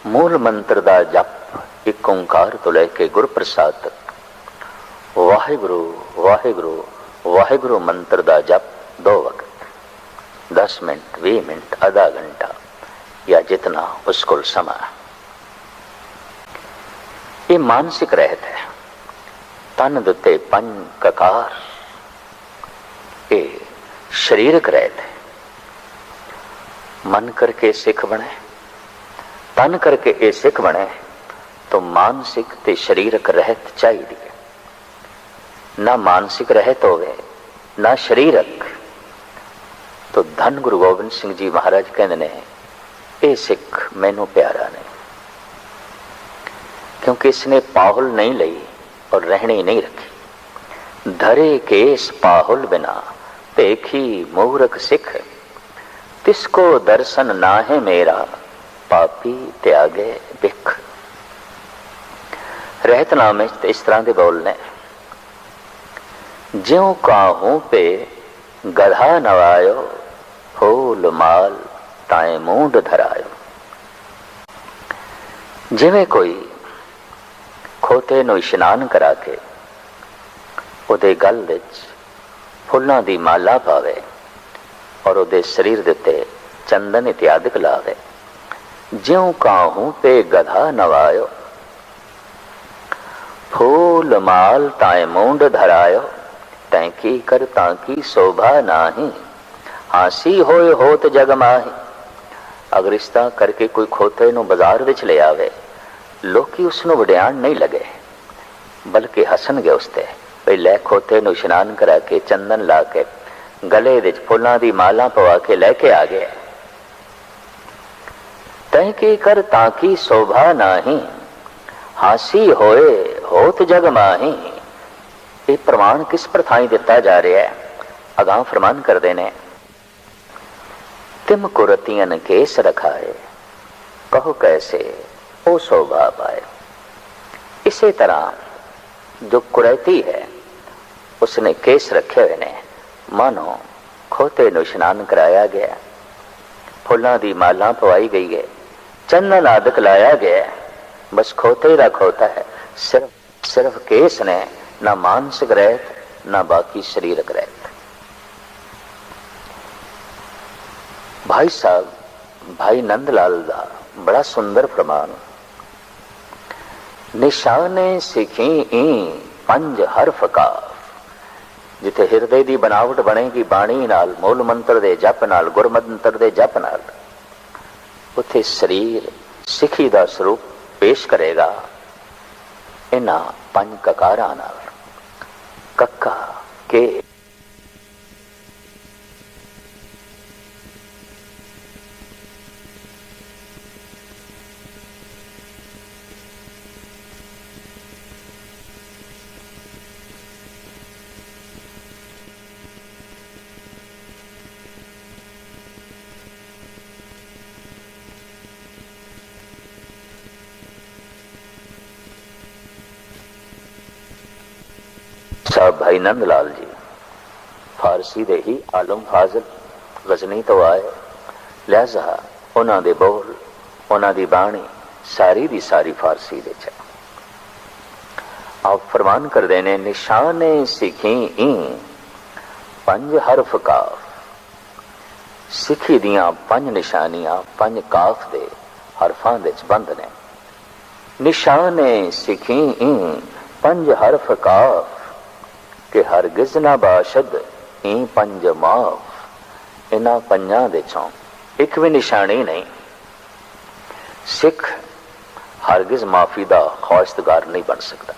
मूल मंत्र दा जप एक ओंकार तो लैके गुर प्रसाद तक वाहिगुरु वाहिगुरु वाहिगुरु मंत्र दा जप 2 वक्त 10 मिनट 20 मिनट आधा घंटा या जितना उसको समा। ये मानसिक रहत है। तन दुते पंज ककार ये शरीरक रहत है। मन करके सिख बने, तन करके ये सिख बने तो मानसिक ते शरीरक रहत चाहिए। ना मानसिक रहत होवे ना शरीरक तो धन गुरु गोबिंद सिंह जी महाराज कहते ने ये सिख मैनू प्यारा नहीं, क्योंकि इसने पाहुल नहीं ली और रहनी नहीं रखी। धरे केस पाहुल बिना देखी मूर्ख सिख, तिसको दर्शन ना है मेरा पापी त्यागे बिख। रहतनाम में इस तरह के बोलने, ज्यों काहू पे गधा नवायो फूल माल ताए मूंड धरायो। जिवें कोई खोते नूं इशनान करा के उहदे गल विच फुल्लां दी माला पावे और उहदे शरीर दे उत्ते चंदन इत्यादिक लावे। ज्यों काहू पे गधा नवायो फूल माल ताए मूंड धरायो। तैंकी कर तांकी शोभा नाही, हासी होए होत जग माही। अगर इस तरह करके कोई खोते नूं बाजार विच ले आवे, लोकी उसनूं वड्याण नहीं लगे बल्कि हसणगे उसते। भई लै खोते नूं इशनान करा के चंदन ला के गले विच फुल्लां दी माला पवा के लैके आ गया। तैंकी कर तांकी शोभा नाही, हासी होए होत जग माही। ये प्रमाण किस पर थाई दिता जा रहा है? अगां फरमान कर देने, तिम कुरतियन केस रखाए कहो कैसे ओ शोभा पाए। इसी तरह जो कुरैती है उसने केस रखे हुए ने, मानो खोते नूं इशनान कराया गया, फुल्लां दी माला पवाई गई है, चंदन आदक लाया गया, बस खोते दा खोता है। सिर्फ केस ने, ना मानसिक रहत ना बाकी शरीरक रहत। भाई साहब भाई नंदलाल दा बड़ा सुंदर प्रमाण, निशाने सिखी ई पंज हरफ काफ। जिथे हिरदे दी बनावट बनेगी बाणी नाल, मूल मंत्र दे जप नाल, गुर मंत्र दे जप नाल, उथे शरीर सिखी दा स्वरूप पेश करेगा इन्हां पंज ककारां नाल। कक्का के साहब भाई नंदलाल जी फारसी दे ही आलम फाजिल गजनी तो आए, लिहाजा उन्हां दे बोल उन्हां दी बाणी सारी दी सारी फारसी दे च। आप फरमान कर देने, निशाने सिखी ई पंज हरफ काफ। सिखी दियां पंज निशानियां पंज काफ दे हरफां दे च बंद ने। निशाने सिखी ई पंज हरफ काफ कि हरगिज ना बाशद ई पंज माफ। इन्हां पंजां दे चों एक भी निशानी नहीं। सिख हरगिज माफी दा ख्वाहिशगार नहीं बन सकता,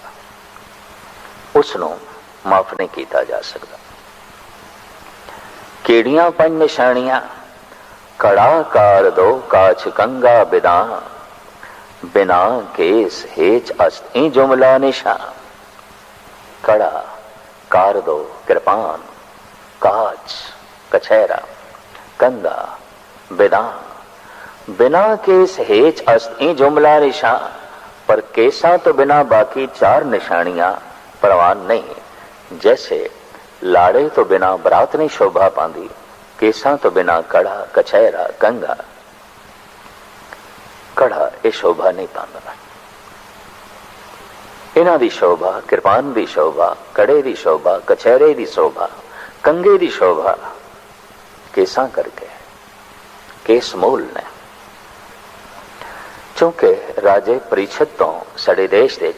उसनों माफ नहीं किया जा सकता। केड़ियां पंज निशानियां? कड़ा कार दो काछ कंगा बिदा, बिना केस हेच अस्त ई जुमला निशा। कड़ा कार दो कृपान, काच कछैरा, कंगा बिदा, बिना केस हेच अस्त ई जुमला निशा। पर केसा तो बिना बाकी चार निशानियां परवान नहीं। जैसे लाड़े तो बिना बरात नहीं शोभा पांदी, केसा तो बिना कड़ा कछैरा कंगा। कड़ा ये शोभा नहीं पाता। इन्हां दी शोभा, किरपान दी शोभा, कड़े दी शोभा, कचहरे दी शोभा, कंगे दी शोभा केसां करके, केस मूल ने। क्योंकि राजे परीक्षित तो साडे देश दे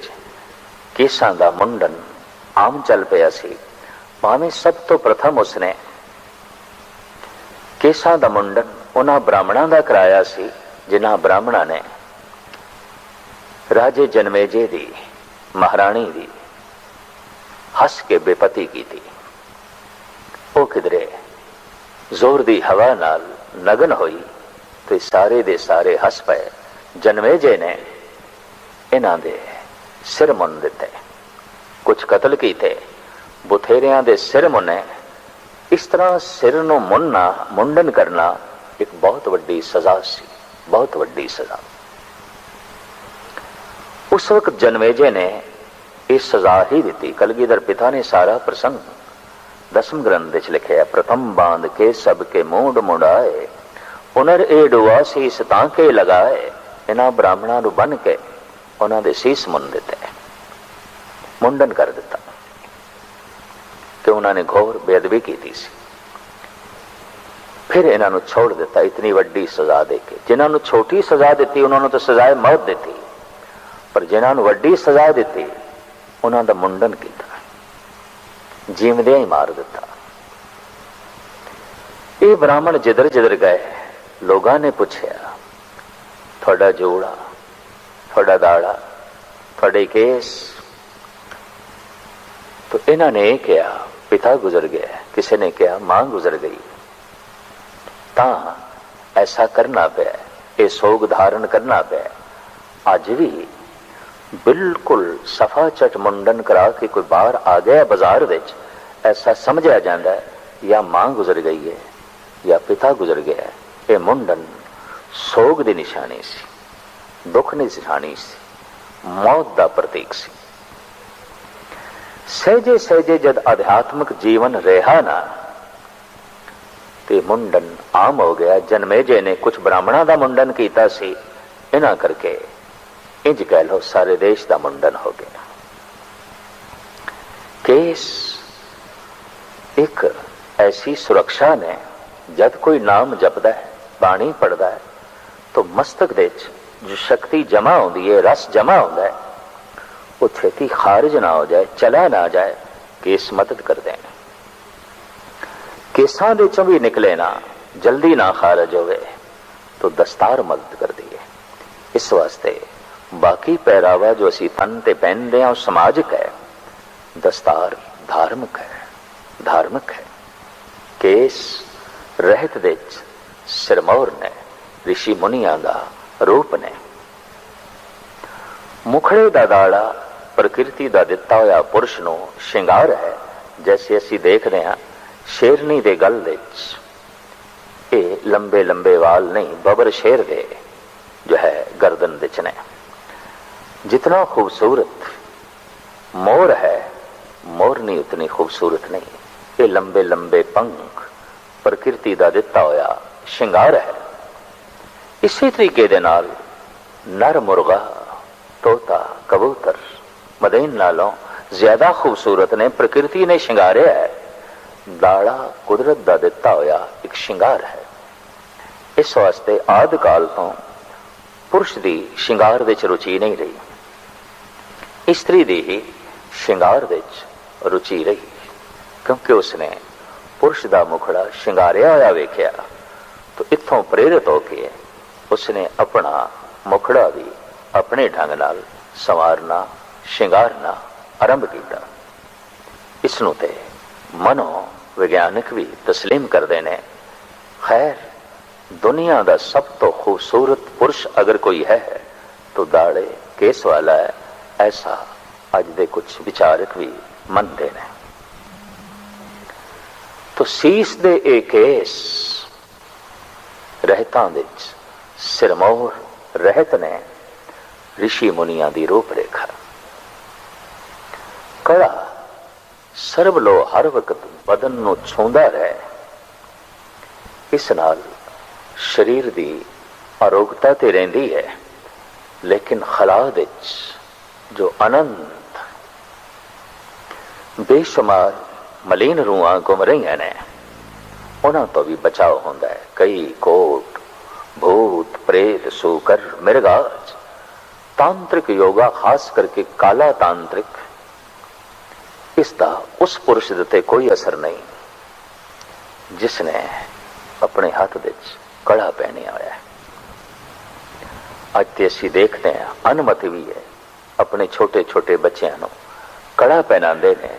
केसां दा मुंडन आम चल पिया सी। भावें सब तो प्रथम उसने केसां दा मुंडन उन्हां ब्राह्मणां दा कराया सी जिन्हां ब्राह्मणां ने राजे जनमेजे दी महाराणी दी हस के बेपती की थी। वो किधरे जोर दी हवा नाल नगन हुई तो सारे दे सारे हस पे। जनमेजे ने इन्हां दे सिर मुन दिते, कुछ कतल कीते, बुथेरियां दे सिर मुने। इस तरह सिर नूं मुनना, मुंडन करना एक बहुत वड्डी सजा सी, बहुत वड्डी सजा। उस वक्त जनमेजे ने इस सजा ही दी। कलगीधर पिता ने सारा प्रसंग दसम ग्रंथ विच लिखिया। प्रथम बांध के सबके मूंड मुंडाए, पुनर ए डुआ सीस तांके लगाए। इन्हां ब्राह्मणां नूं बन के उन्हां दे सीस मुन दिते, मुंडन कर दिता कि उन्होंने घोर बेअदबी की थी। फिर इन्हां नूं छोड़ दिता इतनी वड्डी सजा दे के। जिन्हां नूं छोटी सजा दी उन्होंने तो सजाए मौत दी, पर जिन्हां नूं वड्डी सजा दी उन्हां दा मुंडन किया, जीवदिया ही मार दिता। ये ब्राह्मण जिधर जिधर गए लोगों ने पूछया, थोड़ा जोड़ा, थोड़ा दाड़ा, थोड़े केस। तो इन्हों ने कहा पिता गुजर गया, किसी ने कहा मां गुजर गई। ता ऐसा करना पे, ये सोग धारण करना पे। अज भी बिल्कुल सफा चट मुंडन करा के कोई बाहर आ गया बाजार विच, ऐसा समझा जाता है या मां गुजर गई है या पिता गुजर गया है। ये मुंडन सोग की निशानी सी, दुख की निशानी सी, मौत का प्रतीक सी। सहजे सहजे जद आध्यात्मिक जीवन रहा ना ते मुंडन आम हो गया। जनमेजे ने कुछ ब्राह्मणों का मुंडन किया सी, इन्हां करके इंज कह लो सारे देश का मुंडन हो गया। केस एक ऐसी सुरक्षा ने, जब कोई नाम जपदा है, बाणी पढ़ता है, तो मस्तक दे जो शक्ति जमा होती है, रस जमा होता है, वो छेती खारिज ना हो जाए, चला ना जाए। केस मदद कर दें, केसां दे चों भी निकले ना, जल्दी ना खारिज होवे तो दस्तार मदद कर दी है। इस वास्ते बाकी पहरावा जो असी तन ते पहनते हैं समाजिक है, दस्तार धार्मिक है, धार्मिक है। केस रहत दे सिरमौर ने, ऋषि मुनिया का रूप ने। मुखड़े का दाड़ा प्रकृति का दिता होया पुरुष नूं श्रृंगार है। जैसे असी देखते हैं शेरनी दे गल विच ये लंबे लंबे वाल नहीं, बबर शेर दे जो है गर्दन विच ने। जितना खूबसूरत मोर है, मोरनी उतनी खूबसूरत नहीं। ये लंबे लंबे पंख प्रकृति का दिता होया श्रृंगार है। इसी तरीके दे नाल नर मुर्गा, तोता, कबूतर मदीन नालों ज्यादा खूबसूरत ने, प्रकृति ने श्रृंगारिया है। दाड़ा कुदरत का दिता होया एक श्रृंगार है। इस वास्ते आदि काल तो पुरुष की श्रृंगार विच रुचि नहीं रही, स्त्री की ही श्रृंगार विच रुचि रही, क्योंकि उसने पुरुष का मुखड़ा श्रृंगारिया होया वेख्या। तो इत्थों प्रेरित होकर उसने अपना मुखड़ा भी अपने ढंग नाल संवारना, श्रृंगारना आरंभ किया। इसनूं ते मनो विज्ञानिक भी तस्लीम करते हैं। खैर, दुनिया का सब तो खूबसूरत पुरुष अगर कोई है तो दाड़े केस वाला है, ऐसा अज दे कुछ विचारक भी मनते हैं। तो सीस दे ए केस रहतां विच सिरमौर रहत ने ऋषि मुनिया की रूपरेखा। कड़ा सरबलो हर वक्त बदन नूं छूंदा रहे, इस नाल शरीर की आरोग्यता ते रहिंदी है। लेकिन खला विच जो अनंत बेशुमार मलीन रूहां घुम रही ने, उन्हां तो भी बचाव होंदा है। कई कोट भूत प्रेत सूकर मिर्गाज तांत्रिक योगा, खास करके काला तांत्रिक, इसका उस पुरुष दे कोई असर नहीं जिसने अपने हाथ विच कड़ा पहने आया है। अज ते असीं देखते हैं अनुमति भी है अपने छोटे छोटे बच्चों को कड़ा पहनाते हैं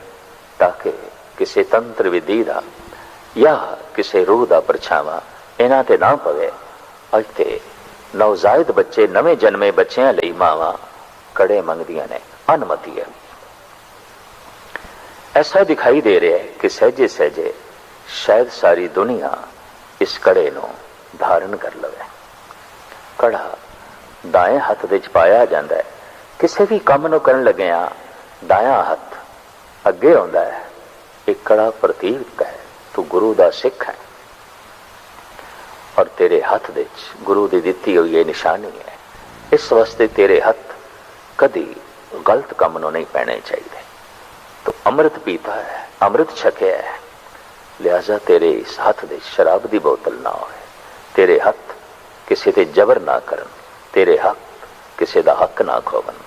ताकि किसी तंत्र विधि का या किसी रूह का परछावा इन्हां ते ना पवे। अज ते नवजायद बच्चे, नवे जन्मे बच्चों लई मावां कड़े मंगदियां ने, अनुमति है। ऐसा दिखाई दे रहा है कि सहजे सहजे शायद सारी दुनिया इस कड़े नूं धारण कर लवे। कड़ा दाएं हथ विच पाया जाता है। किसी भी काम नूं करन लग्या दाया हथ अगे आउंदा है। एक कड़ा प्रतीक है तू गुरु दा सिख है और तेरे हथ विच गुरु दी दित्ती हुई ये निशानी है। इस वास्ते तेरे हथ कदी गलत काम नूं नहीं पैने चाहिए। तो अमृत पीता है, अमृत छकिया है, लिहाजा तेरे इस हथ विच शराब दी बोतल ना होए। तेरे हथ किसी ते जबर ना करन, तेरे हक किसी दा हक ना खोवन।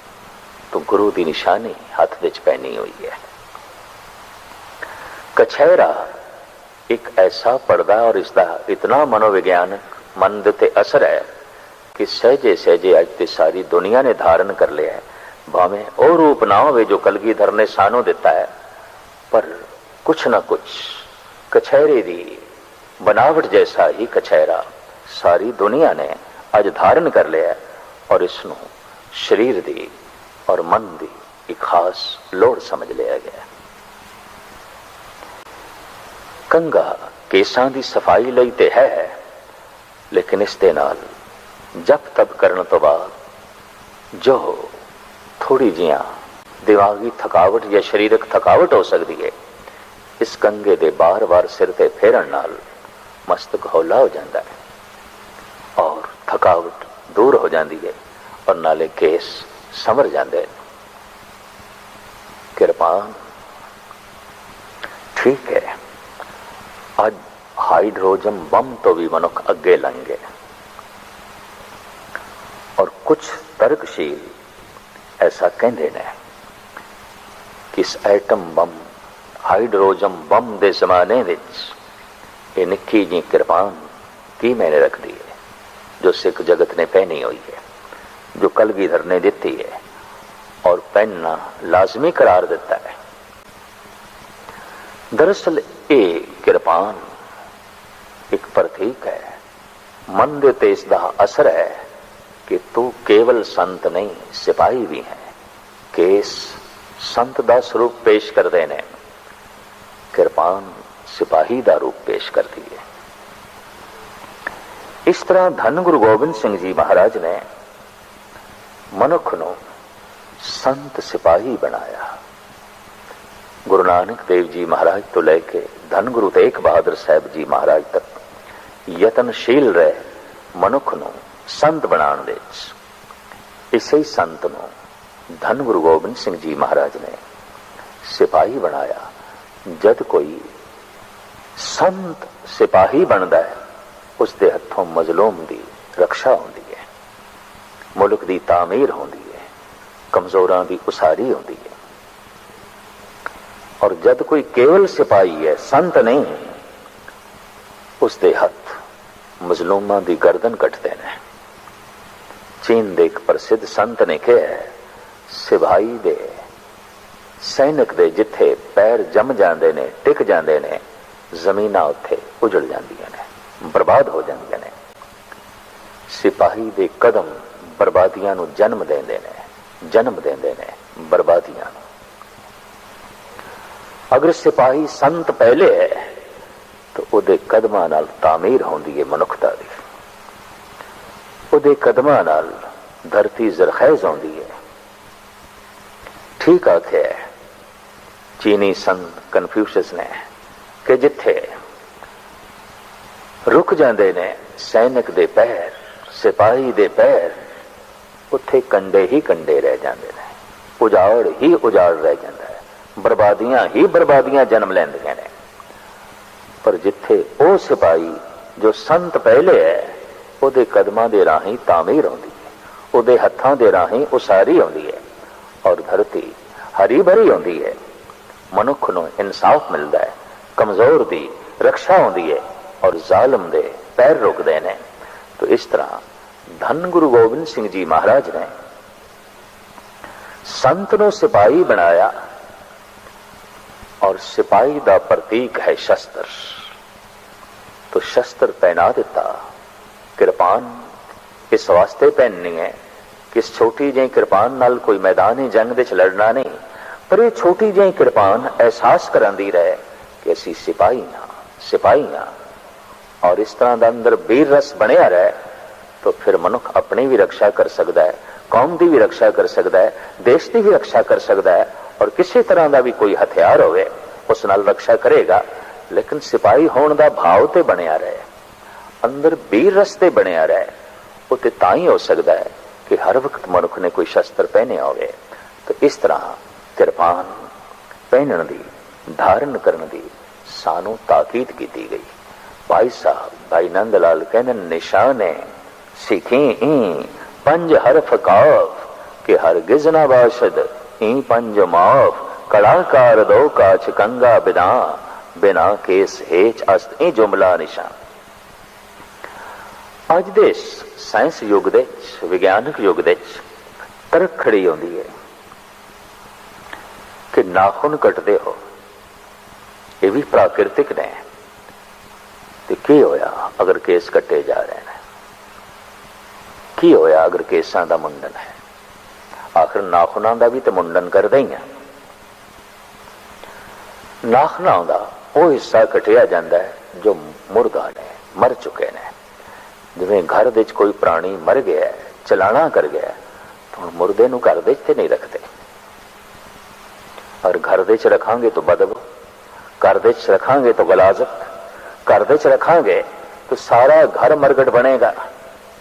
तो गुरु दी निशानी हथ विच पहनी हुई है। कछहरा एक ऐसा पर्दा और इसका इतना मनोविज्ञानक मन दे असर है कि सहजे सहजे अज ते सारी दुनिया ने धारण कर लिया है। भावें वो रूप ना हो जो कलगीधर ने सानू दिता है, पर कुछ ना कुछ कछहरे दी बनावट जैसा ही कछहरा सारी दुनिया ने अज धारण कर लिया है और इसनों शरीर दी और मन दी एक खास लोड़ समझ लिया गया। कंगा केसां दी सफाई लई ते है, लेकिन इस दे नाल जप तप करने तो बाद जो थोड़ी जियां दिमागी थकावट या शरीरक थकावट हो सकती है, इस कंगे दे बार बार सिर ते फेरन नाल मस्तक हौला हो जाता है और थकावट दूर हो जाती है और नाले केस संवर जाते हैं। किरपान ठीक है, अज हाइड्रोजन बम तो भी मनुख अगे लंघ गए और कुछ तर्कशील ऐसा कहते हैं कि इस एटम बम हाइड्रोजन बम के जमाने विच ये निक्की जी किरपान की मैंने रख दी है जो सिख जगत ने पहनी हुई है, जो कलगीधर ने दी है और पहनना लाजमी करार देता है। दरअसल ये किरपान एक प्रतीक है, मन दे ते इसदा असर है कि तू केवल संत नहीं सिपाही भी है। केस संत दा स्वरूप पेश करते ने, किरपान सिपाही दा रूप पेश करती है। इस तरह धन गुरु गोबिंद सिंह जी महाराज ने मनुख नूं संत सिपाही बनाया। गुरु नानक देव जी महाराज तो लेके धन गुरु तेग बहादुर साहब जी महाराज तक यतनशील रहे मनुख नूं संत बनाने विच। इसे ही संत नूं धन गुरु गोबिंद सिंह जी महाराज ने सिपाही बनाया। जद कोई संत सिपाही बनता है उसके हथों मजलूम की रक्षा होती है, मुल्क की तामीर होती है, कमजोरां की उसारी होती है। और जद कोई केवल सिपाही है, संत नहीं, उसके हथ मजलूमां की गर्दन कटते हैं। चीन दे एक प्रसिद्ध संत ने कहा है, सिपाही दे सैनिक दे जिथे पैर जम जाते ने, टिक जाते ने, जमीन उत्थे उजड़ जांदियां ने, बर्बाद हो जांदियां ने। सिपाही दे कदम बर्बादियां नूं जन्म देंदे ने, जन्म देंदे ने बर्बादियां नूं। अगर सिपाही संत पहले है तो उहदे कदमां नाल तामीर होंदी है मनुखता दी, उहदे कदमां नाल धरती जरखैज होंदी है। ठीक आख्या है चीनी संत कन्फ्यूशियस ने कि जिथे रुक जाते ने सैनिक दे पैर, सिपाही दे पैर, उत्थे कंडे ही कंडे रह जाते हैं, उजाड़ ही उजाड़ रह जाता है, बर्बादियां ही बर्बादियां जन्म लैंदियां ने। पर जिथे वो सिपाही जो संत पहले है, ਉਹਦੇ कदमां दे राही तामीर आउंदी है, ਉਹਦੇ हत्थां दे राही उसारी आउंदी है, और धरती हरी भरी आउंदी है। मनुख नूं इंसाफ मिलता है, कमजोर दी रक्षा आउंदी है, और जालिम दे पैर रुकदे ने। तो इस तरह धन गुरु गोबिंद सिंह जी महाराज ने संत नूं सिपाही बनाया, और सिपाही दा प्रतीक है शस्त्र। तो शस्त्र पहना दिता। कृपान इस वास्ते पहननी है कि इस छोटी जी कृपान नाल कोई मैदानी जंग दे च लड़ना नहीं, पर यह छोटी जी कृपान एहसास करांदी रहे कि असी सिपाही हाँ, सिपाही हाँ। और इस तरह का अंदर वीर रस बनिया रहे, तो फिर मनुख अपनी भी रक्षा कर सकता है, कौम की भी रक्षा कर सकता है, देश की भी रक्षा कर सकता है, और किसी तरह का भी कोई हथियार होवे उस नाल रक्षा करेगा। लेकिन सिपाही होने का भाव तो बनिया रहे, अंदर वीर रस्ते बनिया रहे, वो तो ताई हो सकता है कि हर वक्त मनुख ने कोई शस्त्र पहने होवे। तो इस तरह कृपान पहनने की, धारण करने की सानू ताकीद की गई। भाई साहब भाई नंद लाल कहने निशाने सीखी ई पंज हरफ काफ के हर गिजना बाशद ई पंज माफ कलाकार दो काच कंगा बिना बिना केस हेच अस्त ई जुमला निशान। अज दे साइंस युग दे विज्ञानक युग दे तरक खड़ी होंदी है कि नाखून कटते हो, ये भी प्राकृतिक ने। तो की होया अगर केस कटे जा रहे हैं, की होया अगर केसां दा मुंडन है। आखिर नाखूनां दा भी तो मुंडन करदे ही हैं। नाखूनां दा वो हिस्सा कटिया जाता है जो मुर्दा ने, मर चुके ने। जिवें घर दे कोई प्राणी मर गया, चलाना कर गया, तो मुर्दे नूं घर दे नहीं रखते, और घर दे रखांगे तो बदबू, घर दे रखांगे तो गलाजत, घर दे रखांगे तो सारा घर मरगट बनेगा।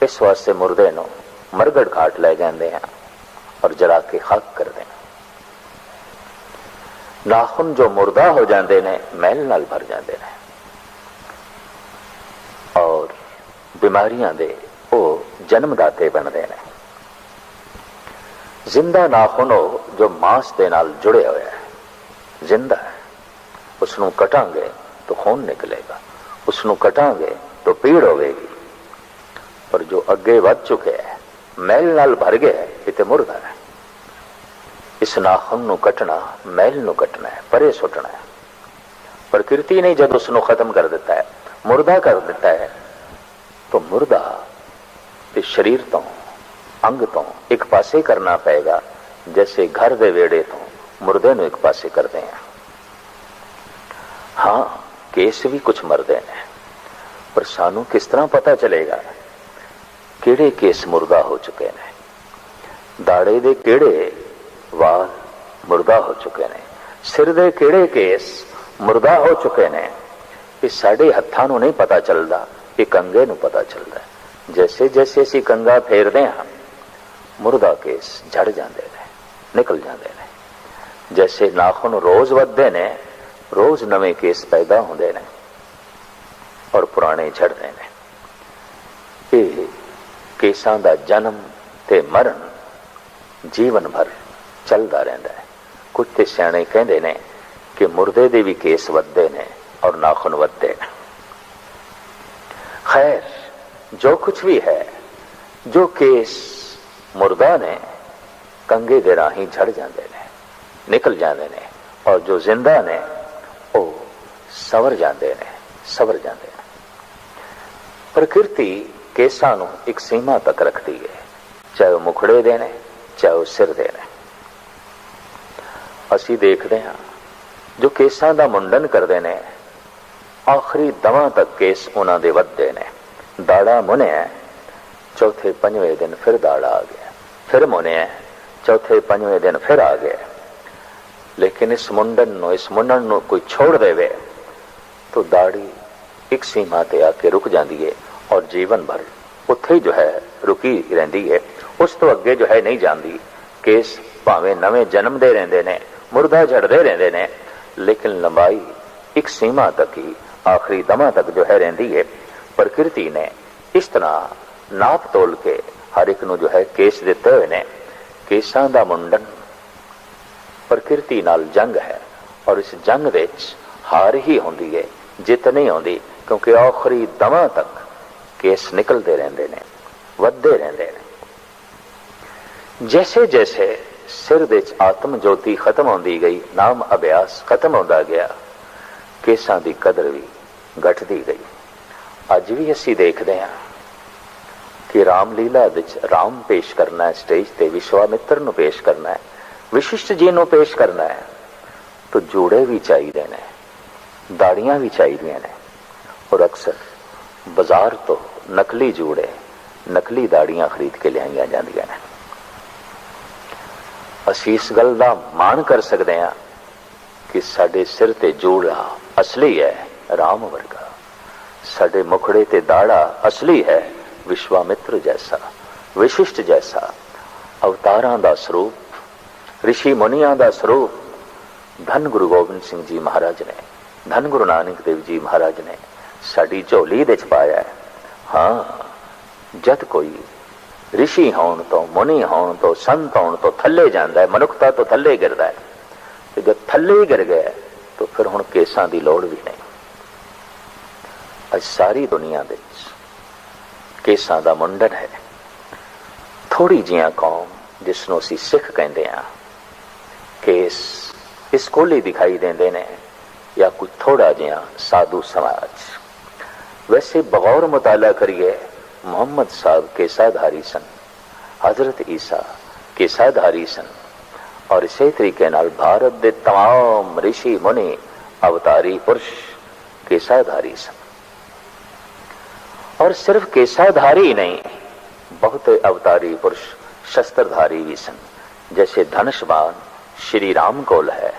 इस वास्ते मुर्दे नूं मरगट घाट ले जाते हैं और जला के खाक कर दें। नाखून जो मुर्दा हो जाते ने मैल नाल भर जाते हैं, और बीमारियां दे वो जन्मदाते बनते हैं। जिंदा नाखून हो जो मांस दे नाल जुड़े हुए है, जिंदा है, उसनों कटांगे तो खून निकलेगा, उसनों कटांगे तो पीड़ होगी। पर जो अगे वध चुके हैं, मैल नाल भर गए, इते मुर्दा है। इस नाखून नूं कटना, मैल नूं कटना है, परे सुटना है। प्रकृति ने जब उसनों खत्म कर दिता है, मुर्दा कर दिता है, तो मुर्दा ते शरीर तो अंग तो एक पासे करना पड़ेगा, जैसे घर दे वेड़े तो मुर्दे नूं एक पासे करते हैं। हाँ, केस भी कुछ मरदे ने, पर सानू किस तरह पता चलेगा किहड़े केस मुर्दा हो चुके ने। दाड़े दे किहड़े वाल मुर्दा हो चुके ने, सिर दे किहड़े केस मुर्दा हो चुके ने। ये साडे हत्थां नूं नहीं पता चलदा, ये कंगे नूं पता चलदा है। जैसे जैसे असी कंगा फेरदे हां, मुर्दा केस झड़ जाते ने, निकल जाते ने। जैसे नाखून रोज वधदे ने, रोज नवे केस पैदा होंदे ने और पुराने झड़ते ने। ये केसां दा जन्म ते मरण जीवन भर चलता रहता है। कुछ ते सियाणे कहते ने कि मुर्दे दे भी केस वधदे ने और नाखून वधदे ने। खैर, जो कुछ भी है, जो केस मुर्दा ने कंगे दे राही झड़ जाते ने, निकल जाते ने, और जो जिंदा ने वो सवर जाते ने, सवर जाते ने। प्रकृति केसां नूं एक सीमा तक रखती है, चाहे वह मुखड़े दे ने, चाहे वह सिर दे ने। असी देखते हैं जो केसां दा मुंडन करते ने, आखिरी दवा तक केस उन्हां दे वधदे ने। दाड़ा मुनिया, चौथे पंजवें दिन फिर दाड़ा आ गया, फिर मुनिया, चौथे पंजवें दिन फिर आ गया। लेकिन इस मुंडन नूं कोई छोड़ देवे तो दाढ़ी एक सीमा ते आके रुक जाती है, और जीवन भर उत्थे जो है रुकी रहती है। उस तो अगे जो है नहीं जाती। केस भावें नवे जन्मते रहते ने, मुर्दा झड़ते रहते ने, लेकिन लंबाई एक सीमा तक ही, आखिरी दमा तक जो है रहिंदी है। प्रकृति ने इस तरह नाप तोल के हर एक नूं जो है केस दिते हुए ने। केसां दा मुंडन प्रकृति नाल जंग है, और इस जंग विच हार ही होंदी है, जित नहीं होंदी, क्योंकि आखिरी दमा तक केस निकलते रहते ने, वधदे रहते ने। जैसे जैसे सिर विच आत्म ज्योति खत्म होंदी गई, नाम अभ्यास खत्म होंदा गया, केसां दी कदर भी घटदी गई। अज भी असीं देखदे हां कि रामलीला विच राम पेश करना है, स्टेज ते विश्वामित्र नूं पेश करना है, विशिष्ट जी नूं पेश करना है, तो जोड़े भी चाहिए ने, दाड़ियां भी चाहिए ने, और अक्सर बाजार तो नकली जोड़े, नकली दाड़ियां खरीद के लियाईयां जांदियां ने। असीं इस गल दा माण कर सकते हैं कि साडे सिर ते जोड़ा असली है, राम वर्गा, साडे मुखड़े ते दाड़ा असली है, विश्वामित्र जैसा, विशिष्ट जैसा, अवतारां दा स्वरूप, ऋषि मुनियां दा स्वरूप धन गुरु गोबिंद सिंह जी महाराज ने, धन गुरु नानक देव जी महाराज ने साडी झोली दे च पाया है। हाँ, जद कोई ऋषि होने तो, मुनि होने तो, संत होने तो थले जाता है, मनुखता तो थले गिरता है, तो जब थले ही गिर गया तो फिर हुण केसां दी लोड़ भी नहीं। अज सारी दुनिया विच केसां दा मुंडन है। थोड़ी जिहियां कौम जिसनों असीं सिख कहंदे हां, केस इस कोल ही दिखाई देंदे ने, या कुछ थोड़ा जिहा साधु समाज। वैसे बगौर मुताला करिए, मोहम्मद साहब केसाधारी सन, हजरत ईसा केसाधारी सन, और इसे तरीके नाल भारत दे तमाम ऋषि मुनि अवतारी पुरुष केसाधारी सन। और सिर्फ केसाधारी नहीं, बहुत अवतारी पुरुष शस्त्रधारी भी सन। जैसे धनुष बाण श्री राम कोल है,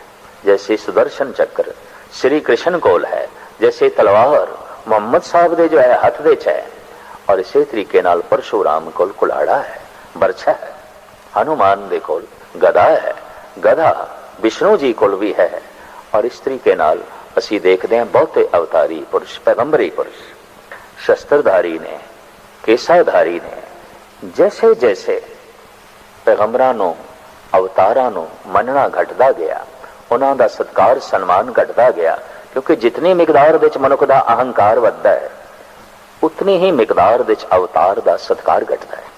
जैसे सुदर्शन चक्र श्री कृष्ण कोल है, जैसे तलवार मोहम्मद साहब दे जो है हथ दे च है, और इसे तरीके नाल परशुराम कोल कुलाड़ा है, बरछा है, हनुमान दे कोल गदा है, गधा विष्णु जी कोल भी है। और इस तरीके नाल असी देखते हैं बहुते अवतारी पुरुष, पैगंबरी पुरुष, शस्त्रधारी ने, केसाधारी ने, जैसे जैसे पैगंबरां नूं अवतारां नूं मनना घटदा गया, उन्हां दा सत्कार सन्मान घटदा गया, क्योंकि जितनी मिकदार विच मनुख दा अहंकार वधदा है, उतनी ही मिकदार विच अवतार दा सत्कार घटदा है।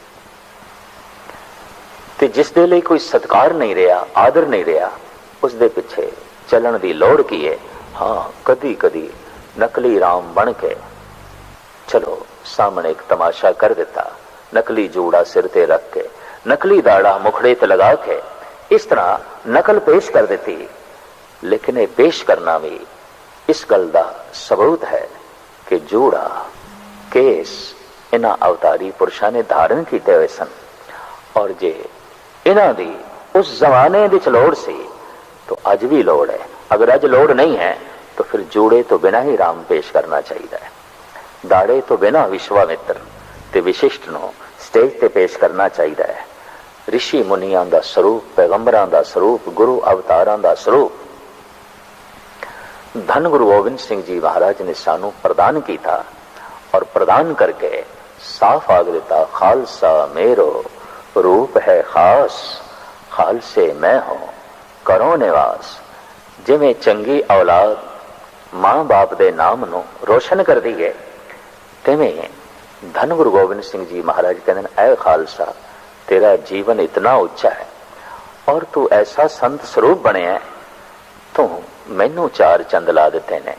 ते जिस दे लई कोई सत्कार नहीं रहा, आदर नहीं रहा, उस दे पिछे चलन दी लोड़ की है। हाँ, कदी कदी नकली राम बन के चलो सामने एक तमाशा कर देता, नकली जूड़ा सिर ते रख के, नकली दाड़ा मुखड़े ते लगा के, इस तरह नकल पेश कर देती। लेकिन ये पेश करना भी इस गल दा सबूत है कि जूड़ा केस इन्हां अवतारी पुरुषां ने धारण कीते हुए सन, और जे इन्हां दी उस जमाने विच लोड़ सी तो अज भी लोड़ है। अगर अज लोड़ नहीं है तो फिर जूड़े तो बिना ही राम पेश करना चाहिए, दाड़े तो बिना विश्वामित्र ते विशिष्ट नो स्टेज ते पेश करना चाहिए। ऋषि मुनियां दा स्वरूप, पैगंबरां दा स्वरूप, गुरु अवतारां दा स्वरूप धन गुरु गोबिंद सिंह जी महाराज ने सानू प्रदान किया, और प्रदान करके साफ आग देता, खालसा मेरो रूप है खास, खालसे मैं हूं करो निवास। जिवें चंगी औलाद मां बाप दे नाम नू रोशन कर दी है, तिवें धन गुरु गोबिंद सिंह जी महाराज कहते हैं, ऐ खालसा तेरा जीवन इतना उच्चा है और तू ऐसा संत स्वरूप बने है, तू मैनू चार चंद ला दिते ने,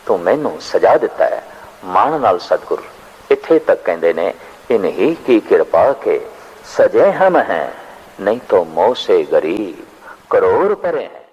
तू मैनू सजा दिता है। मान नाल सतगुर इत्थे तक कहते ने, इन्हीं की कृपा के सजे हम हैं, नहीं तो मोह से गरीब करोड़ परे हैं।